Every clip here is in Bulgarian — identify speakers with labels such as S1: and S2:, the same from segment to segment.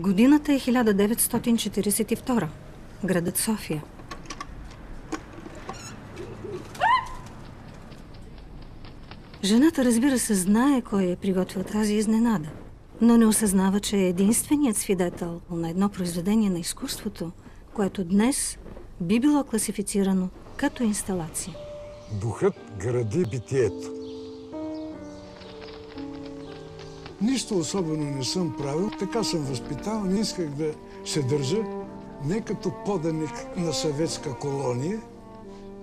S1: Годината е 1942. Градът София. Жената, разбира се, знае кой е приготвил тази изненада, но не осъзнава, че е единственият свидетел на едно произведение на изкуството, което днес би било класифицирано като инсталация.
S2: Духът гради битието. Нищо особено не съм правил, така съм възпитал, не исках да се държа не като поданик на съветска колония,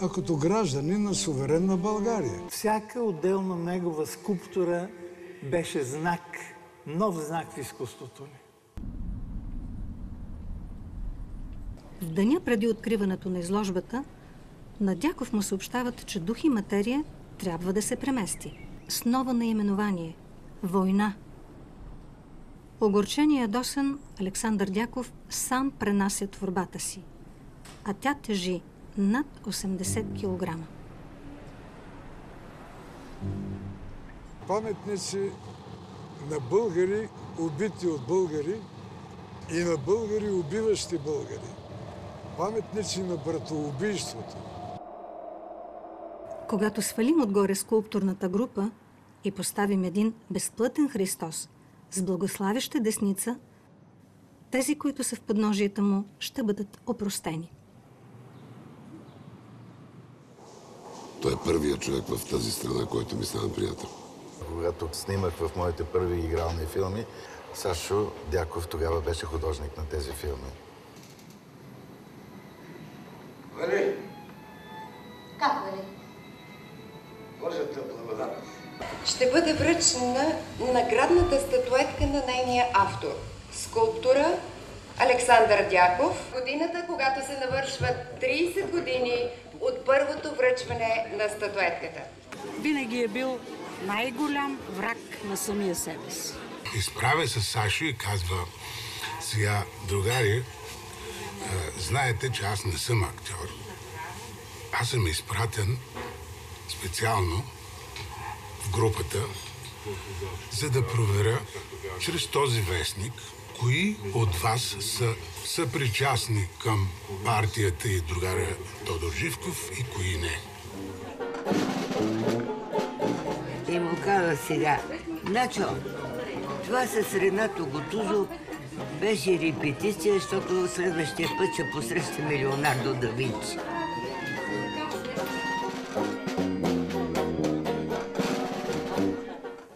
S2: а като гражданин на суверенна България.
S3: Всяка отделна негова скулптура беше знак, нов знак в изкуството ни.
S1: В деня преди откриването на изложбата, на Дяков му съобщават, че дух и материя трябва да се премести. С ново наименование – Война. Огорчен и ядосан, Александър Дяков сам пренася творбата си, а тя тежи над 80 кг.
S2: Паметници на българи, убити от българи, и на българи, убиващи българи. Паметници на братоубийството.
S1: Когато свалим отгоре скулптурната група и поставим един безплътен Христос с благославяща десница, тези, които са в подножието му, ще бъдат опростени.
S4: Той е първият човек в тази страна, който ми стана приятел.
S5: Когато снимах в моите първи игрални филми, Сашо Дяков тогава беше художник на тези филми.
S6: Вали!
S7: Как, Вали?
S6: Божията благодат.
S8: Ще бъде връчена наградната статуетка на нейния автор. Скулптура Александър Дяков. Годината, когато се навършват 30 години от първото връчване на статуетката.
S9: Винаги е бил най-голям враг на самия себе си.
S10: Изправя се Сашо и казва: сега, другари, знаете, че аз не съм актьор. Аз съм изпратен специално в групата, за да проверя чрез този вестник кои от вас са съпричастни към партията и другаря Тодор Живков и кои не.
S11: И му казва сега: Начо, това с Ренато Гутузов беше репетиция, защото следващия път ще посрещаме Леонардо да Винчи.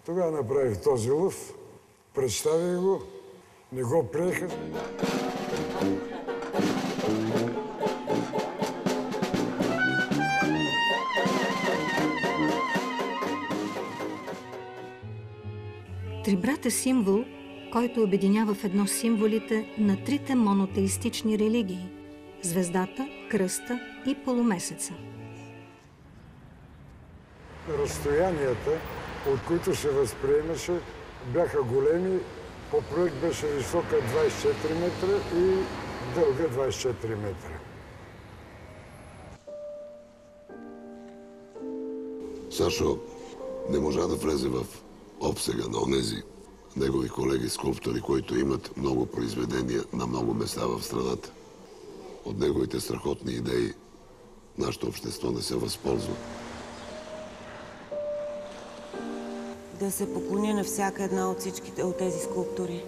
S2: Тогава направих този лъв, представих го, не го приеха.
S1: Трибрат е символ, който обединява в едно символите на трите монотеистични религии – звездата, кръста и полумесеца.
S2: Разстоянията, от които се възприемаше, бяха големи. По проект беше висока 24 метра и дълга 24 метра.
S4: Сашо не можа да влезе в обсега на онези негови колеги скулптори, които имат много произведения на много места в страната. От неговите страхотни идеи нашето общество не се възползва.
S12: Да се поклоня на всяка една от всичките от тези скулптури.